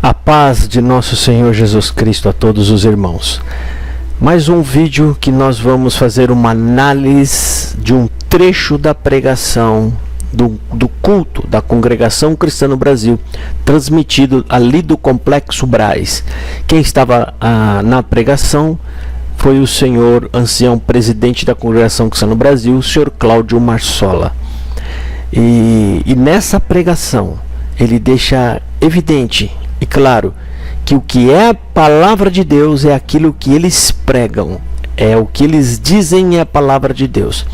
A paz de nosso Senhor Jesus Cristo a todos os irmãos. Mais um vídeo que nós vamos fazer uma análise de um trecho da pregação do culto da Congregação Cristã no Brasil, transmitido ali do Complexo Braz. Quem estava na pregação foi o senhor ancião presidente da Congregação Cristã no Brasil, o senhor Cláudio Marsola. E nessa pregação ele deixa evidente e claro que o que é a palavra de Deus é aquilo que eles pregam, é o que eles dizem é a palavra de Deus,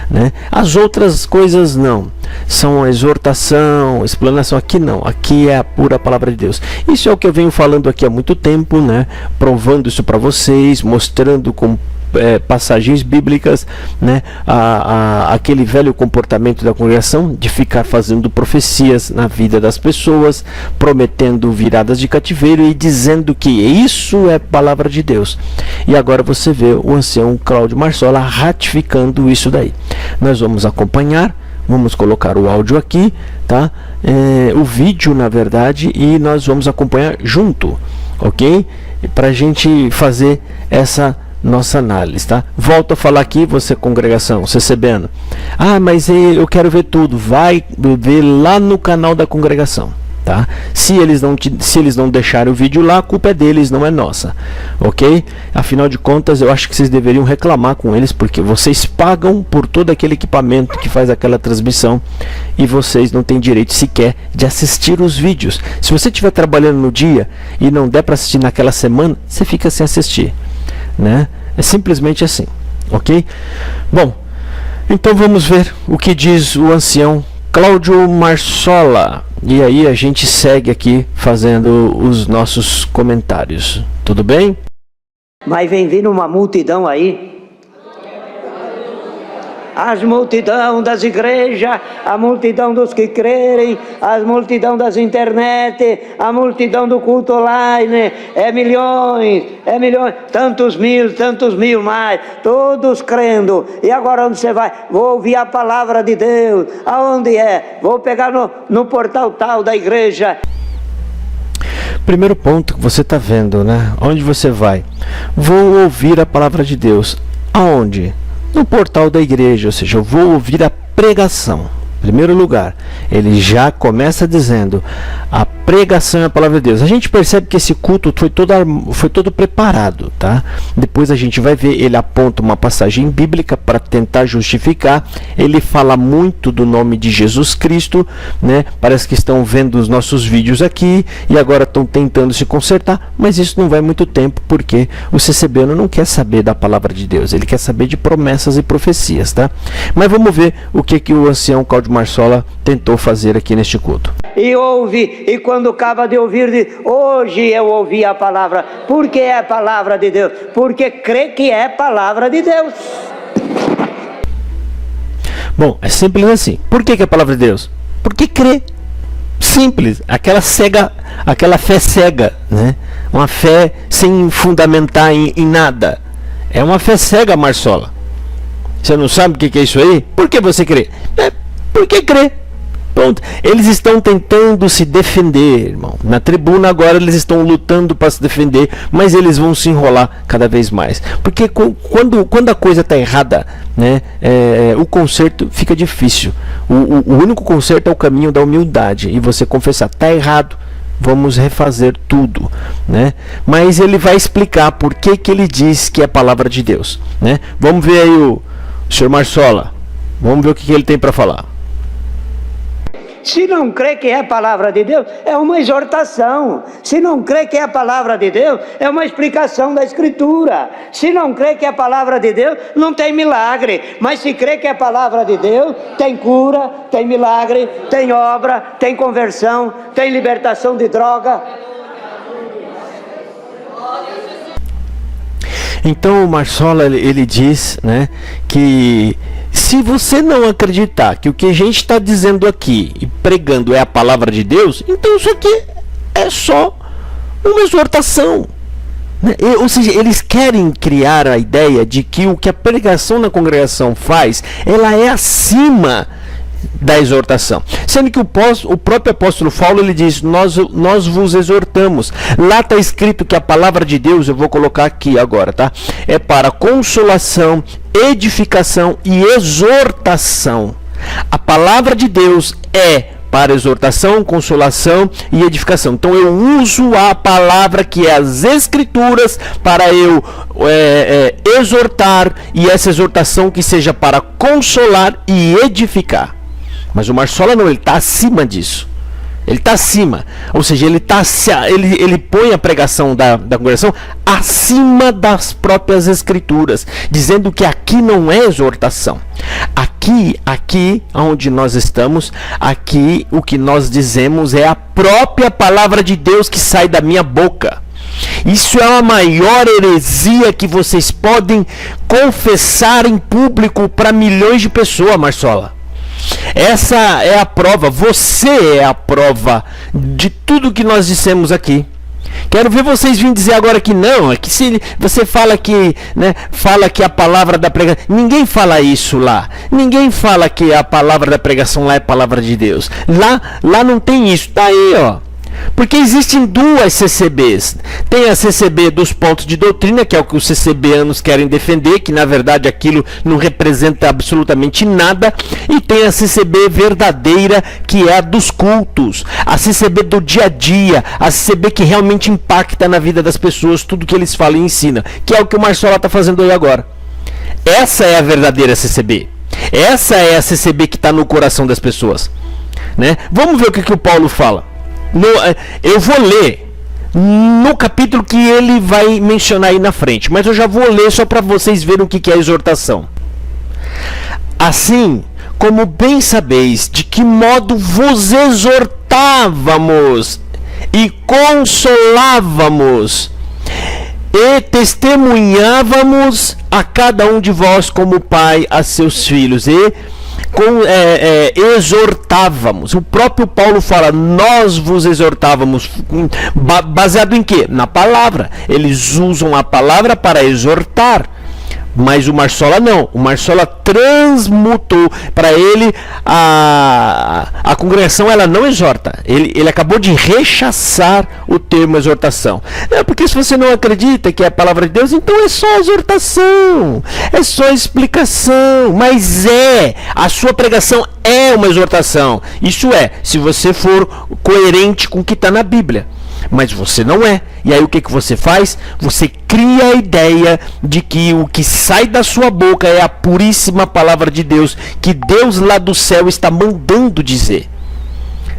né? As outras coisas não, são exortação, explanação, aqui não, aqui é a pura palavra de Deus. Isso é o que eu venho falando aqui há muito tempo, né? Provando isso para vocês, mostrando com passagens bíblicas, né? Aquele velho comportamento da congregação de ficar fazendo profecias na vida das pessoas, prometendo viradas de cativeiro e dizendo que isso é palavra de Deus. E agora você vê o ancião Cláudio Marsola ratificando isso daí. Nós vamos acompanhar, vamos colocar o áudio aqui, tá? O vídeo, na verdade, e nós vamos acompanhar junto, ok? Para a gente fazer essa nossa análise, tá? Volto a falar aqui, você congregação, CCBano. Mas eu quero ver tudo. Vai ver lá no canal da congregação, tá? Se eles não deixarem o vídeo lá, a culpa é deles, não é nossa, ok? Afinal de contas, eu acho que vocês deveriam reclamar com eles, porque vocês pagam por todo aquele equipamento que faz aquela transmissão e vocês não têm direito sequer de assistir os vídeos. Se você estiver trabalhando no dia e não der para assistir naquela semana, você fica sem assistir, né? É simplesmente assim, ok? Bom, então vamos ver o que diz o ancião Cláudio Marsola. E aí a gente segue aqui fazendo os nossos comentários. Tudo bem? Mas vem vindo uma multidão aí. As multidão das igrejas, a multidão dos que crerem, a multidão das internet, a multidão do culto online, é milhões, tantos mil mais, todos crendo. E agora onde você vai? Vou ouvir a palavra de Deus. Aonde é? Vou pegar no portal tal da igreja. Primeiro ponto que você está vendo, né? Onde você vai? Vou ouvir a palavra de Deus. Aonde? No portal da igreja, ou seja, eu vou ouvir a pregação. Em primeiro lugar, ele já começa dizendo: a pregação é a palavra de Deus. A gente percebe que esse culto foi todo preparado, tá? Depois a gente vai ver, ele aponta uma passagem bíblica para tentar justificar. Ele fala muito do nome de Jesus Cristo, né? Parece que estão vendo os nossos vídeos aqui e agora estão tentando se consertar, mas isso não vai muito tempo, porque o CCBano não quer saber da palavra de Deus, ele quer saber de promessas e profecias, tá? Mas vamos ver o que o ancião Cláudio Marsola tentou fazer aqui neste culto. E ouve, e quando acaba de ouvir, hoje eu ouvi a palavra. Por que é a palavra de Deus? Porque crê que é palavra de Deus. Bom, é simples assim. Por que é a palavra de Deus? Porque crê. Simples. Aquela fé cega, né? Uma fé sem fundamentar em nada. É uma fé cega, Marsola. Você não sabe o que é isso aí? Por que você crê? Porque crê. Pronto. Eles estão tentando se defender, irmão. Na tribuna agora eles estão lutando para se defender, mas eles vão se enrolar cada vez mais. Porque quando a coisa está errada, né, o conserto fica difícil. O único conserto é o caminho da humildade. E você confessar, está errado, vamos refazer tudo, né? Mas ele vai explicar por que ele diz que é a palavra de Deus, né? Vamos ver aí o senhor Marsola. Vamos ver o que ele tem para falar. Se não crê que é a palavra de Deus, é uma exortação. Se não crê que é a palavra de Deus, é uma explicação da Escritura. Se não crê que é a palavra de Deus, não tem milagre. Mas se crê que é a palavra de Deus, tem cura, tem milagre, tem obra, tem conversão, tem libertação de droga. Então o Marsola ele diz, né, que se você não acreditar que o que a gente está dizendo aqui e pregando é a palavra de Deus, então isso aqui é só uma exortação, né? Ou seja, eles querem criar a ideia de que o que a pregação na congregação faz, ela é acima da exortação. Sendo que o próprio apóstolo Paulo, ele diz, nós vos exortamos. Lá está escrito que a palavra de Deus, eu vou colocar aqui agora, tá? É para consolação, edificação e exortação. A palavra de Deus é para exortação, consolação e edificação. Então eu uso a palavra que é as Escrituras para eu exortar, e essa exortação que seja para consolar e edificar. Mas o Marsola não, ele está acima disso. Ele está acima, ou seja, ele põe a pregação da congregação acima das próprias Escrituras, dizendo que aqui não é exortação. Aqui onde nós estamos, aqui o que nós dizemos é a própria palavra de Deus que sai da minha boca. Isso é a maior heresia que vocês podem confessar em público para milhões de pessoas, Marsola. Essa é a prova, você é a prova de tudo que nós dissemos aqui. Quero ver vocês virem dizer agora que não, é que se você fala que, né, fala que a palavra da pregação, ninguém fala isso lá. Ninguém fala que a palavra da pregação lá é palavra de Deus. Lá não tem isso. Tá aí, ó. Porque existem duas CCBs. Tem a CCB dos pontos de doutrina, que é o que os CCBanos querem defender, que na verdade aquilo não representa absolutamente nada. E tem a CCB verdadeira, que é a dos cultos. A CCB do dia a dia. A CCB que realmente impacta na vida das pessoas, tudo que eles falam e ensinam. Que é o que o Marsola está fazendo aí agora. Essa é a verdadeira CCB. Essa é a CCB que está no coração das pessoas, né? Vamos ver o que o Paulo fala. Eu vou ler no capítulo que ele vai mencionar aí na frente, mas eu já vou ler só para vocês verem o que é a exortação. Assim como bem sabeis de que modo vos exortávamos e consolávamos e testemunhávamos a cada um de vós como pai a seus filhos, e exortávamos. O próprio Paulo fala, nós vos exortávamos, baseado em quê? Na palavra. Eles usam a palavra para exortar. Mas o Marsola não. O Marsola transmutou. Para ele, a congregação ela não exorta. Ele acabou de rechaçar o termo exortação. Porque se você não acredita que é a palavra de Deus, então é só exortação. É só explicação. Mas a sua pregação é uma exortação. Isso é, se você for coerente com o que está na Bíblia. Mas você não é. E aí o que você faz? Você cria a ideia de que o que sai da sua boca é a puríssima palavra de Deus, que Deus lá do céu está mandando dizer,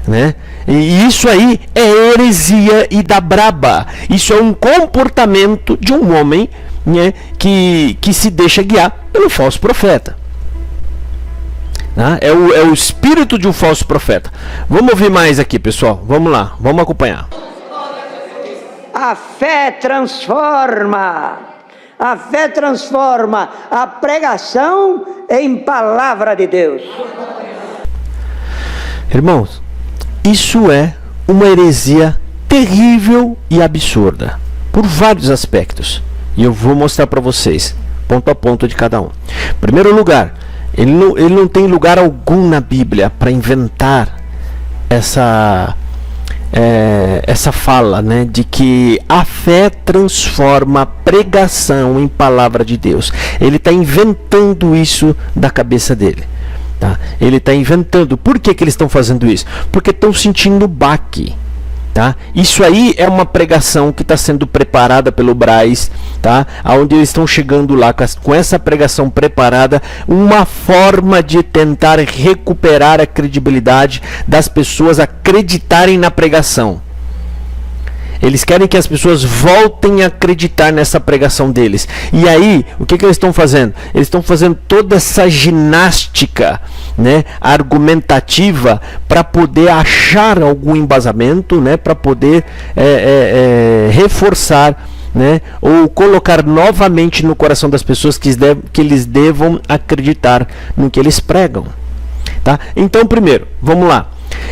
né? E isso aí é heresia e da braba. Isso é um comportamento de um homem, né, que se deixa guiar pelo falso profeta. É o espírito de um falso profeta. Vamos ouvir mais aqui, pessoal. Vamos lá, vamos acompanhar. A fé transforma. A fé transforma a pregação em palavra de Deus. Irmãos, isso é uma heresia terrível e absurda, por vários aspectos. E eu vou mostrar para vocês, ponto a ponto de cada um. Em primeiro lugar, ele não tem lugar algum na Bíblia para inventar essa fala, né, de que a fé transforma a pregação em palavra de Deus. Ele está inventando isso da cabeça dele, tá? Ele está inventando. Por que eles estão fazendo isso? Porque estão sentindo baque, tá? Isso aí é uma pregação que está sendo preparada pelo Braz, tá? Onde eles estão chegando lá com essa pregação preparada, uma forma de tentar recuperar a credibilidade das pessoas acreditarem na pregação. Eles querem que as pessoas voltem a acreditar nessa pregação deles. E aí, o que eles estão fazendo? Eles estão fazendo toda essa ginástica, né, argumentativa, para poder achar algum embasamento, né, para poder reforçar, né, ou colocar novamente no coração das pessoas que eles devam acreditar no que eles pregam. Tá? Então, primeiro, vamos lá.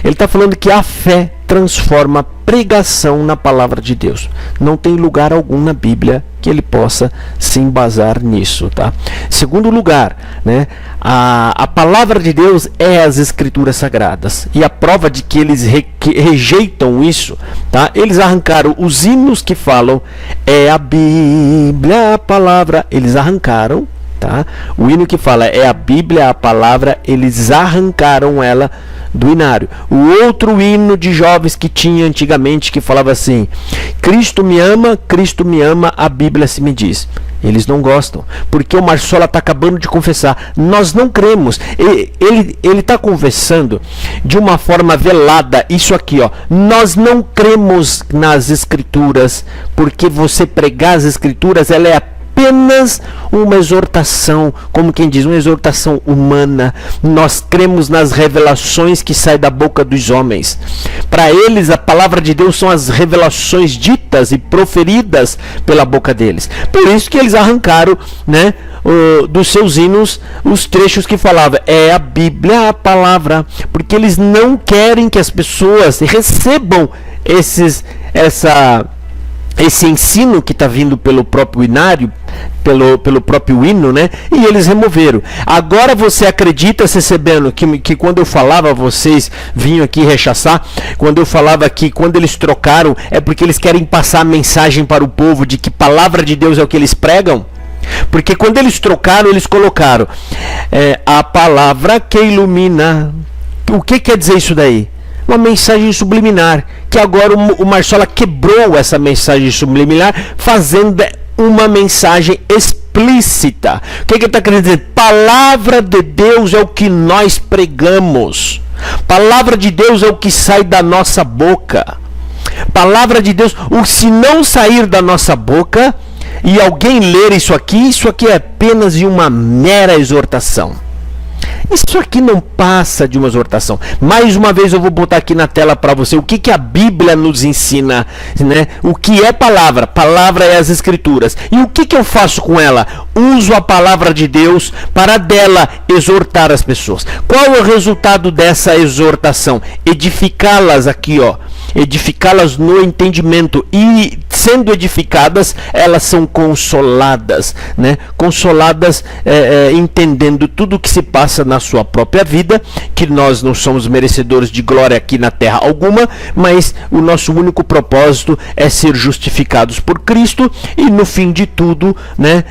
Ele está falando que a fé transforma a pregação na palavra de Deus. Não tem lugar algum na Bíblia que ele possa se embasar nisso, tá? Segundo lugar, né, a palavra de Deus é as Escrituras Sagradas, e a prova de que eles rejeitam isso, tá? Eles arrancaram os hinos que falam é a Bíblia, a palavra, eles arrancaram, tá? O hino que fala é a Bíblia, a palavra, eles arrancaram ela do hinário. O outro hino de jovens que tinha antigamente, que falava assim: Cristo me ama, a Bíblia se me diz. Eles não gostam, porque o Marsola está acabando de confessar. Nós não cremos. Ele está confessando de uma forma velada. Isso aqui, ó. Nós não cremos nas Escrituras, porque você pregar as Escrituras, ela é apenas uma exortação, como quem diz, uma exortação humana. Nós cremos nas revelações que saem da boca dos homens. Para eles, a palavra de Deus são as revelações ditas e proferidas pela boca deles. Por isso que eles arrancaram, né, dos seus hinos os trechos que falavam é a Bíblia, a palavra, porque eles não querem que as pessoas recebam esse ensino que está vindo pelo próprio hinário, pelo próprio hino, né? E eles removeram. Agora você acredita, recebendo, que quando eu falava, vocês vinham aqui rechaçar, quando eu falava que quando eles trocaram, é porque eles querem passar a mensagem para o povo de que palavra de Deus é o que eles pregam? Porque quando eles trocaram, eles colocaram a palavra que ilumina. O que quer dizer isso daí? Uma mensagem subliminar, que agora o Marsola quebrou essa mensagem subliminar, fazendo uma mensagem explícita. O que ele está querendo dizer? Palavra de Deus é o que nós pregamos. Palavra de Deus é o que sai da nossa boca. Palavra de Deus, se não sair da nossa boca e alguém ler isso aqui é apenas uma mera exortação. Isso aqui não passa de uma exortação. Mais uma vez eu vou botar aqui na tela para você o que a Bíblia nos ensina, né? O que é palavra? Palavra é as Escrituras. E o que eu faço com ela? Uso a palavra de Deus para dela exortar as pessoas. Qual é o resultado dessa exortação? Edificá-las aqui, ó. Edificá-las no entendimento, e sendo edificadas, elas são consoladas, né? Consoladas entendendo tudo o que se passa na sua própria vida, que nós não somos merecedores de glória aqui na terra alguma, mas o nosso único propósito é ser justificados por Cristo e no fim de tudo, né,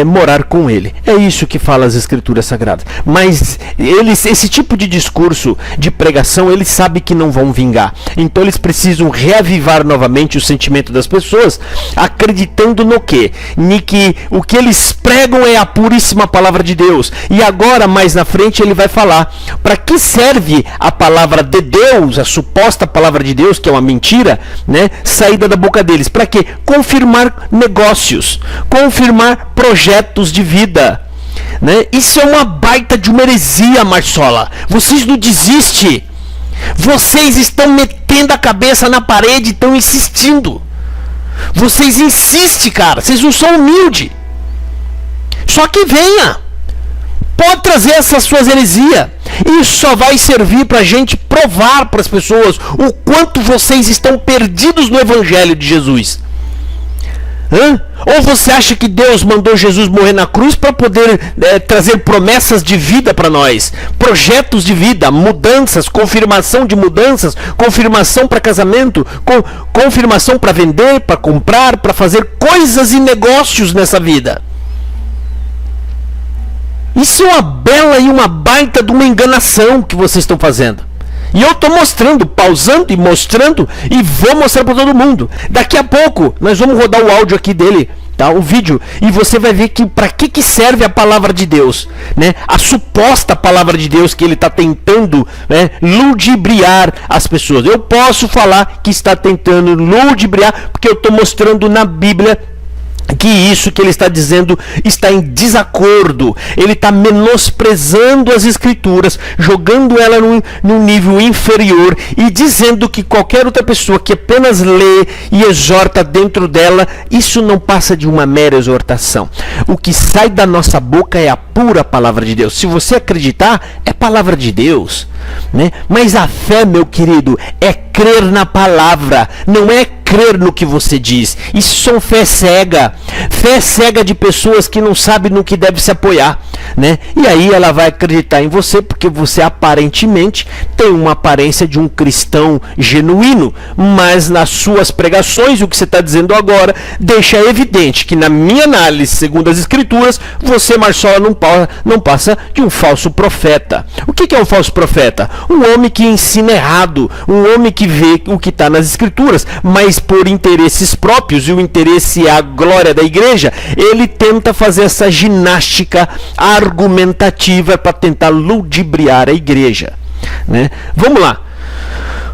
morar com Ele. É isso que fala as Escrituras Sagradas. Mas esse tipo de discurso, de pregação, eles sabem que não vão vingar. Então eles precisam reavivar novamente o sentimento das pessoas, acreditando no quê? Que o que eles pregam é a puríssima palavra de Deus. E agora, mais na frente, ele vai falar para que serve a palavra de Deus, a suposta palavra de Deus, que é uma mentira, né, saída da boca deles. Para quê? Confirmar negócios, confirmar projetos de vida, né? Isso é uma baita de uma heresia, Marsola. Vocês não desistem. Vocês estão metendo a cabeça na parede e estão insistindo. Vocês insistem, cara. Vocês não são humildes. Só que venha. Pode trazer essas suas heresias. Isso só vai servir para a gente provar para as pessoas o quanto vocês estão perdidos no Evangelho de Jesus. Ou você acha que Deus mandou Jesus morrer na cruz para poder trazer promessas de vida para nós, projetos de vida, mudanças, confirmação de mudanças, confirmação para casamento, confirmação para vender, para comprar, para fazer coisas e negócios nessa vida? Isso é uma bela e uma baita de uma enganação que vocês estão fazendo. E eu estou mostrando, pausando e mostrando, e vou mostrar para todo mundo. Daqui a pouco, nós vamos rodar o áudio aqui dele, tá? O vídeo, e você vai ver que para que serve a palavra de Deus, né? A suposta palavra de Deus que ele está tentando, né, ludibriar as pessoas. Eu posso falar que está tentando ludibriar, porque eu estou mostrando na Bíblia que isso que ele está dizendo está em desacordo, ele está menosprezando as escrituras, jogando ela num nível inferior e dizendo que qualquer outra pessoa que apenas lê e exorta dentro dela, isso não passa de uma mera exortação. O que sai da nossa boca é a pura palavra de Deus. Se você acreditar, é palavra de Deus, né? Mas a fé, meu querido, é crer na palavra, não é crer no que você diz. Isso são fé cega de pessoas que não sabem no que deve se apoiar, né? E aí ela vai acreditar em você porque você aparentemente tem uma aparência de um cristão genuíno, mas nas suas pregações, o que você está dizendo agora deixa evidente que, na minha análise, segundo as escrituras, você, Marsola, não passa de um falso profeta. O que é um falso profeta? Um homem que ensina errado, um homem que vê o que está nas escrituras, mas por interesses próprios, e o interesse é a glória da igreja, ele tenta fazer essa ginástica argumentativa para tentar ludibriar a igreja, né? Vamos lá,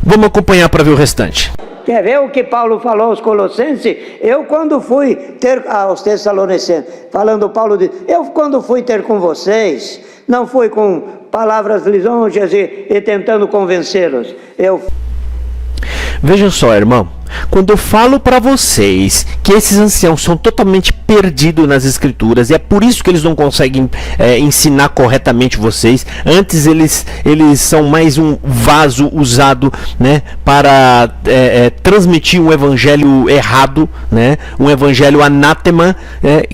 vamos acompanhar para ver o restante. Quer ver o que Paulo falou aos Colossenses? Eu quando fui ter aos Tessalonicenses, falando Paulo diz, eu quando fui ter com vocês, não fui com palavras lisonjas e tentando convencê-los. Vejam só, irmão, quando eu falo para vocês que esses anciãos são totalmente perdidos nas escrituras, e é por isso que eles não conseguem ensinar corretamente vocês, antes eles são mais um vaso usado, né, para transmitir um evangelho errado, né, um evangelho anátema,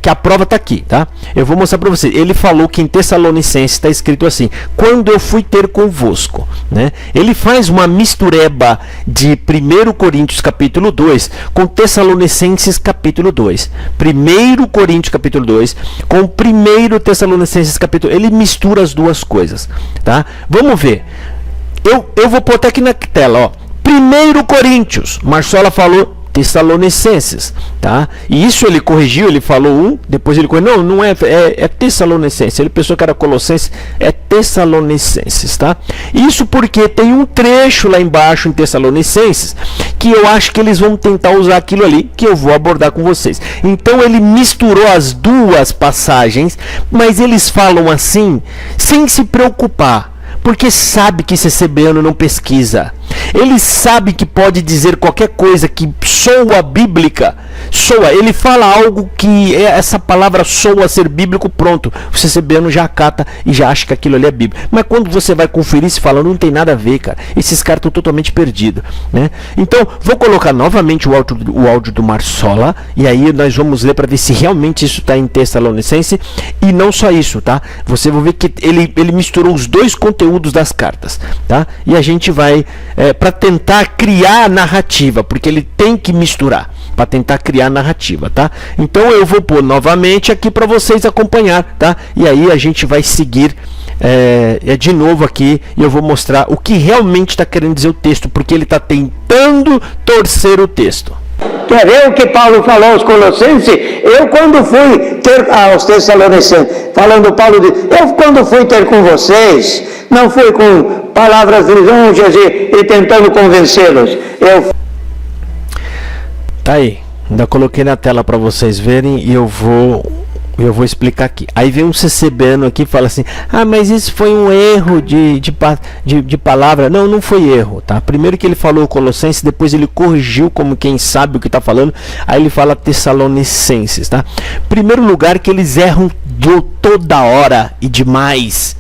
que a prova está aqui, tá? Eu vou mostrar para vocês. Ele falou que em Tessalonicenses está escrito assim, quando eu fui ter convosco, né? Ele faz uma mistureba de 1 Coríntios capítulo 2 com Tessalonicenses capítulo 2. 1 Coríntios capítulo 2 com 1 Tessalonicenses capítulo 2. Ele mistura as duas coisas, tá? Vamos ver. Eu vou pôr até aqui na tela, ó. 1 Coríntios, Marsola falou Tessalonicenses, tá? E isso ele corrigiu, ele falou depois ele corrigiu, não é Tessalonicenses, ele pensou que era Colossenses, é Tessalonicenses, tá? Isso porque tem um trecho lá embaixo em Tessalonicenses que eu acho que eles vão tentar usar aquilo ali, que eu vou abordar com vocês. Então ele misturou as duas passagens, mas eles falam assim, sem se preocupar, porque sabe que CCBano não pesquisa. Ele sabe que pode dizer qualquer coisa que soa bíblica. Ele fala algo que essa palavra soa ser bíblico, pronto. O CCBano já acata e já acha que aquilo ali é bíblico. Mas quando você vai conferir, se fala, não tem nada a ver, cara. Esses caras estão totalmente perdidos, né? Então, vou colocar novamente o áudio do Marsola, e aí nós vamos ler para ver se realmente isso está em Tessalonicense. E não só isso, tá? Você vai ver que ele misturou os dois conteúdos das cartas, tá? E a gente vai para tentar criar narrativa, porque ele tem que misturar para tentar criar narrativa, tá? Então eu vou pôr novamente aqui para vocês acompanhar, tá? E aí a gente vai seguir de novo aqui e eu vou mostrar o que realmente está querendo dizer o texto, porque ele está tentando torcer o texto. Quer ver o que Paulo falou aos Colossenses? Eu quando fui ter aos Tessalonicenses, falando Paulo diz, eu quando fui ter com vocês, não fui com palavras lisonjas e tentando convencê-los. Tá aí, ainda coloquei na tela para vocês verem e eu vou explicar aqui. Aí vem um CCBano aqui e fala assim, mas isso foi um erro de palavra. Não foi erro, tá? Primeiro que ele falou Colossenses, depois ele corrigiu como quem sabe o que está falando, aí ele fala Tessalonicenses, tá? Primeiro lugar que eles erram toda hora e demais.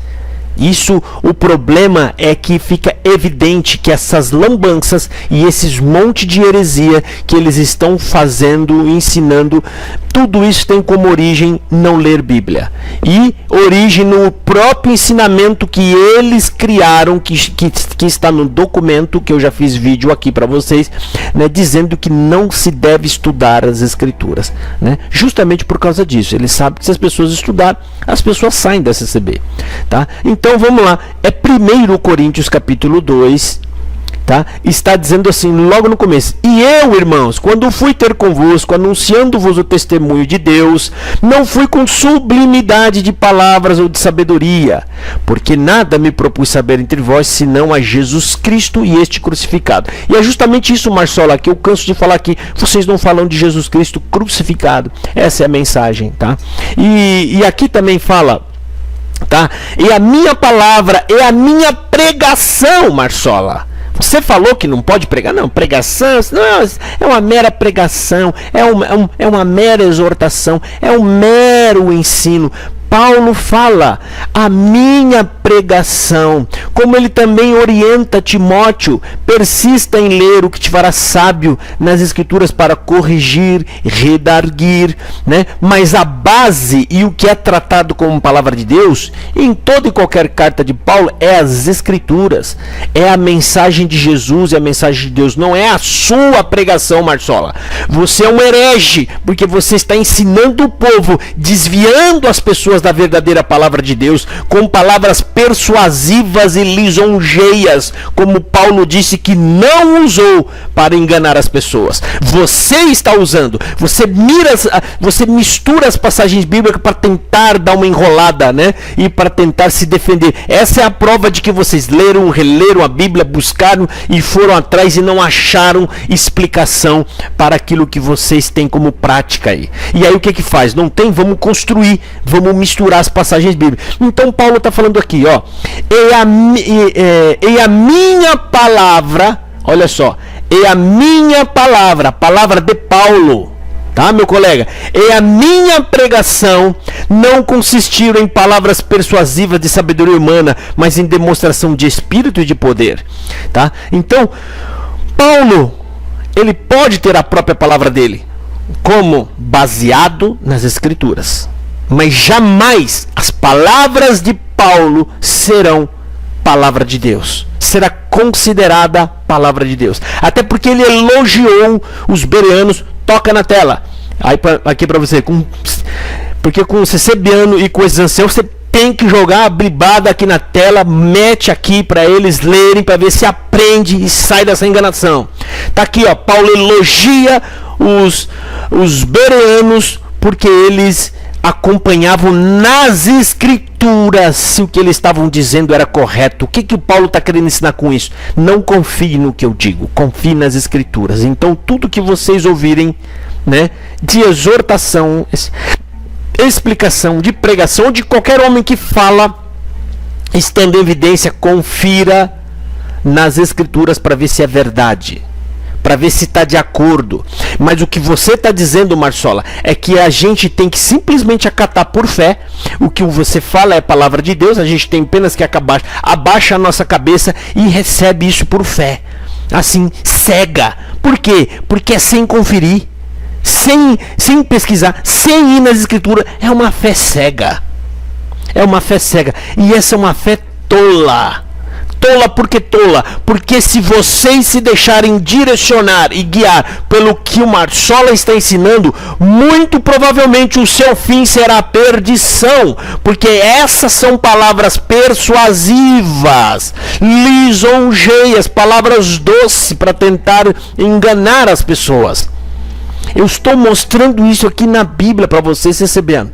Isso, o problema é que fica evidente que essas lambanças e esses monte de heresia que eles estão fazendo, ensinando, tudo isso tem como origem não ler Bíblia. E origem no próprio ensinamento que eles criaram, que está no documento, que eu já fiz vídeo aqui para vocês, né, dizendo que não se deve estudar as Escrituras, né? Justamente por causa disso. Eles sabem que se as pessoas estudarem, as pessoas saem da CCB, tá? Então vamos lá, é 1 Coríntios capítulo 2, tá? Está dizendo assim, logo no começo: e eu, irmãos, quando fui ter convosco, anunciando-vos o testemunho de Deus, não fui com sublimidade de palavras ou de sabedoria, porque nada me propus saber entre vós, senão a Jesus Cristo e este crucificado. E é justamente isso, Marsola, que eu canso de falar aqui. Vocês não falam de Jesus Cristo crucificado. Essa é a mensagem, tá? E aqui também fala, tá? E a minha palavra é a minha pregação, Marsola. Você falou que não pode pregar? Não, pregação não, é uma mera pregação, é uma mera exortação, é um mero ensino. Paulo fala, a minha pregação, como ele também orienta Timóteo: persista em ler o que te fará sábio nas escrituras para corrigir, redarguir, né? Mas a base e o que é tratado como palavra de Deus, em toda e qualquer carta de Paulo, é as escrituras, é a mensagem de Jesus, é a mensagem de Deus, não é a sua pregação, Marsola. Você é um herege, porque você está ensinando o povo, desviando as pessoas da verdadeira palavra de Deus, com palavras persuasivas e lisonjeias, como Paulo disse que não usou para enganar as pessoas. Você está usando, você mistura as passagens bíblicas para tentar dar uma enrolada, né? E para tentar se defender. Essa é a prova de que vocês leram, releram a Bíblia, buscaram e foram atrás e não acharam explicação para aquilo que vocês têm como prática aí. E aí o que faz? Não tem? Vamos construir, vamos misturar as passagens bíblicas. Então Paulo está falando aqui, ó, e a minha palavra, olha só, e a minha palavra, palavra de Paulo, tá, meu colega? E a minha pregação não consistiram em palavras persuasivas de sabedoria humana, mas em demonstração de espírito e de poder, tá? Então, Paulo, ele pode ter a própria palavra dele como baseado nas escrituras, mas jamais as palavras de Paulo serão palavra de Deus, será considerada palavra de Deus, até porque ele elogiou os bereanos. Toca na tela aí aqui para você, porque com o Cecebiano e com esses anciãos você tem que jogar a bribada aqui na tela, mete aqui para eles lerem, para ver se aprende e sai dessa enganação. Tá aqui, ó, Paulo elogia os bereanos porque eles acompanhavam nas escrituras se o que eles estavam dizendo era correto. O que o Paulo está querendo ensinar com isso? Não confie no que eu digo, confie nas escrituras. Então tudo que vocês ouvirem, né, de exortação, explicação, de pregação, de qualquer homem que fala, estando em evidência, confira nas escrituras para ver se é verdade, para ver se está de acordo. Mas o que você está dizendo, Marsola, é que a gente tem que simplesmente acatar por fé. O que você fala é a palavra de Deus, a gente tem apenas que abaixa a nossa cabeça e recebe isso por fé, assim, cega. Por quê? Porque é sem conferir, sem pesquisar, sem ir nas escrituras. É uma fé cega, é uma fé cega, e essa é uma fé tola. Tola, porque se vocês se deixarem direcionar e guiar pelo que o Marsola está ensinando, muito provavelmente o seu fim será perdição, porque essas são palavras persuasivas, lisonjeias, palavras doces para tentar enganar as pessoas. Eu estou mostrando isso aqui na Bíblia para vocês recebendo,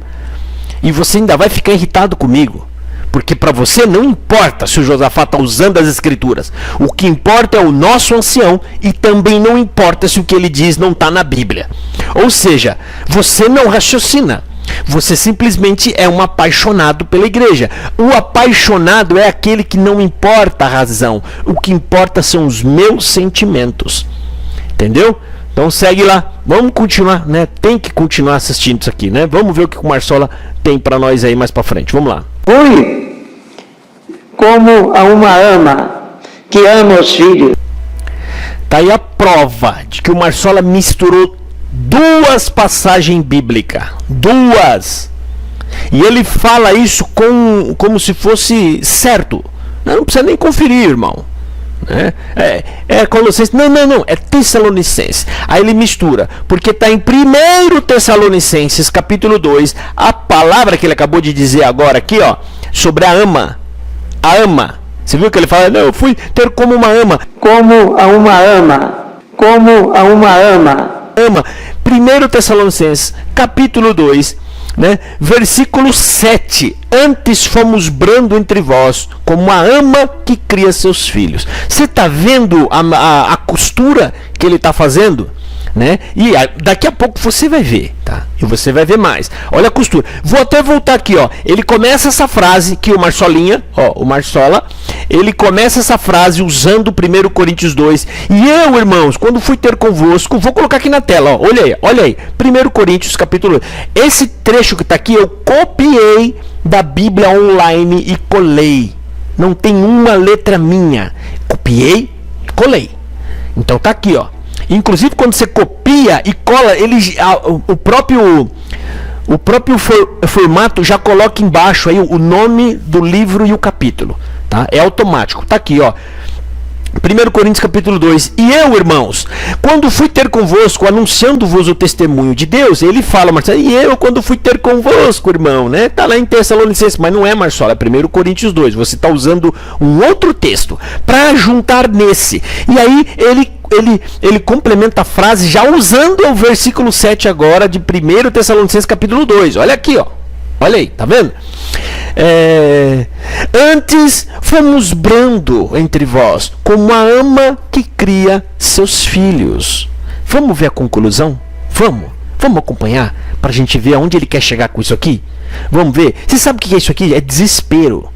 e você ainda vai ficar irritado comigo. Porque para você não importa se o Josafá está usando as escrituras. O que importa é o nosso ancião, e também não importa se o que ele diz não está na Bíblia. Ou seja, você não raciocina. Você simplesmente é um apaixonado pela igreja. O apaixonado é aquele que não importa a razão. O que importa são os meus sentimentos. Entendeu? Então segue lá. Vamos continuar, né? Tem que continuar assistindo isso aqui, né? Vamos ver o que o Marsola tem para nós aí mais para frente. Vamos lá. Fui como a uma ama que ama os filhos. Tá aí a prova de que o Marsola misturou duas passagens bíblicas. Duas. E ele fala isso como se fosse certo. Não precisa nem conferir, irmão. É Colossenses. Não. É Tessalonicenses. Aí ele mistura. Porque está em 1 Tessalonicenses, capítulo 2. A palavra que ele acabou de dizer agora aqui, ó, sobre a ama. A ama. Você viu que ele fala, não, eu fui ter como uma ama. Como a uma ama. Como a uma ama. 1 Tessalonicenses, capítulo 2, né, versículo 7. Antes fomos brando entre vós, como a ama que cria seus filhos. Você está vendo a costura que ele está fazendo? Né? E daqui a pouco você vai ver, tá? E você vai ver mais. Olha a costura. Vou até voltar aqui, ó. Ele começa essa frase que o Marsolinha, ó, o Marsola, ele começa essa frase usando 1 Coríntios 2. E eu, irmãos, quando fui ter convosco, vou colocar aqui na tela, ó. Olha aí. 1 Coríntios capítulo 2. Esse trecho que está aqui eu copiei da Bíblia online e colei. Não tem uma letra minha. Copiei e colei. Então tá aqui, ó. Inclusive quando você copia e cola, o próprio formato já coloca embaixo aí o nome do livro e o capítulo, tá? É automático. Tá aqui, ó. 1 Coríntios capítulo 2. E eu, irmãos, quando fui ter convosco, anunciando-vos o testemunho de Deus, ele fala, Marcelo, e eu quando fui ter convosco, irmão, né? Tá lá em Tessalonicenses, mas não é, Marcelo, é 1 Coríntios 2. Você está usando um outro texto para juntar nesse. E aí ele complementa a frase já usando o versículo 7 agora de 1 Tessalonicenses capítulo 2. Olha aqui, ó. Olha aí, tá vendo? Antes fomos brando entre vós, como a ama que cria seus filhos. Vamos ver a conclusão? Vamos acompanhar para a gente ver aonde ele quer chegar com isso aqui? Vamos ver? Você sabe o que é isso aqui? É desespero.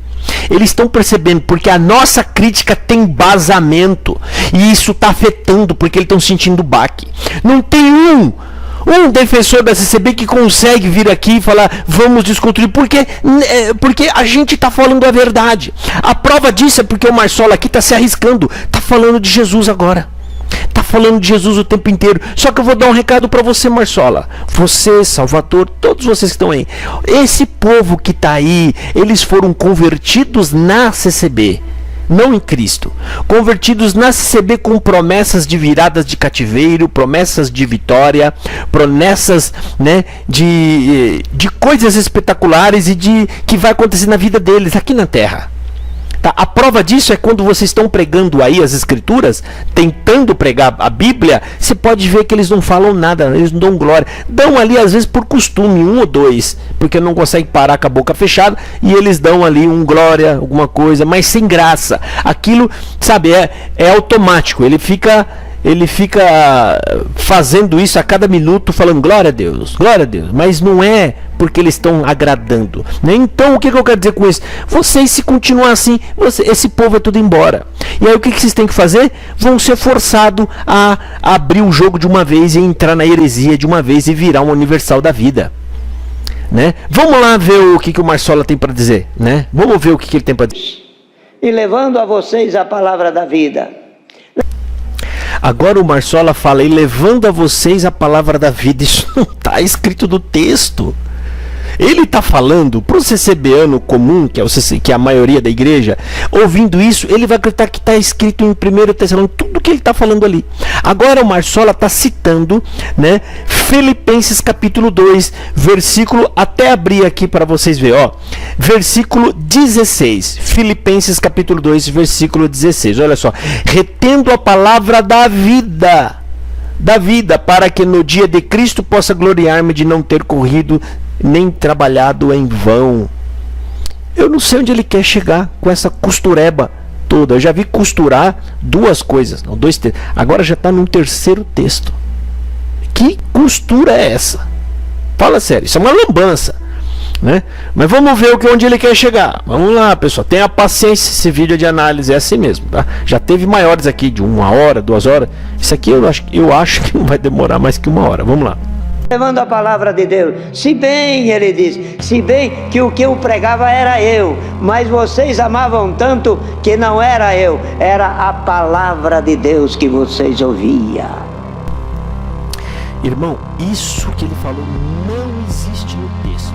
Eles estão percebendo porque a nossa crítica tem embasamento e isso está afetando porque eles estão sentindo baque. Não tem um defensor da CCB que consegue vir aqui e falar, vamos desconstruir, porque a gente está falando a verdade. A prova disso é porque o Marsola aqui está se arriscando, está falando de Jesus agora. Está falando de Jesus o tempo inteiro. Só que eu vou dar um recado para você, Marsola. Você, Salvador, todos vocês que estão aí. Esse povo que está aí, eles foram convertidos na CCB. Não em Cristo, convertidos na CCB com promessas de viradas de cativeiro, promessas de vitória, promessas, né, de coisas espetaculares e de que vai acontecer na vida deles aqui na Terra. Tá? A prova disso é quando vocês estão pregando aí as escrituras, tentando pregar a Bíblia, você pode ver que eles não falam nada, eles não dão glória. Dão ali às vezes por costume, 1 ou 2, porque não conseguem parar com a boca fechada, e eles dão ali um glória, alguma coisa, mas sem graça. Aquilo, sabe, é automático, ele fica fazendo isso a cada minuto, falando glória a Deus, mas não é porque eles estão agradando, né? Então o que eu quero dizer com isso? Vocês, se continuar assim, esse povo é tudo embora. E aí o que vocês têm que fazer? Vão ser forçados a abrir o jogo de uma vez e entrar na heresia de uma vez e virar um universal da vida, né? Vamos lá ver o que o Marsola tem para dizer, né? Vamos ver o que ele tem para dizer. E levando a vocês a palavra da vida. Agora o Marsola fala, e levando a vocês a palavra da vida. Isso não está escrito no texto. Ele está falando para o CCBano comum, que é a maioria da igreja, ouvindo isso, ele vai acreditar que está escrito em 1 Tessalonicenses, tudo que ele está falando ali. Agora o Marsola está citando, né, Filipenses capítulo 2, versículo, até abrir aqui para vocês verem, ó, versículo 16, Filipenses capítulo 2, versículo 16, olha só, retendo a palavra da vida, para que no dia de Cristo possa gloriar-me de não ter corrido nem trabalhado em vão. Eu não sei onde ele quer chegar com essa costureba toda. Eu já vi costurar duas coisas, não, 2 textos. Agora já está num terceiro texto. Que costura é essa? Fala sério, isso é uma lambança, né? Mas vamos ver onde ele quer chegar. Vamos lá, pessoal, tenha paciência. Esse vídeo é de análise, é assim mesmo, tá? Já teve maiores aqui de 1 hora, 2 horas. Isso aqui eu acho que não vai demorar mais que 1 hora. Vamos lá. Levando a palavra de Deus, se bem, ele diz, se bem que o que eu pregava era eu, mas vocês amavam tanto que não era eu, era a palavra de Deus que vocês ouviam. Irmão, isso que ele falou não existe no texto.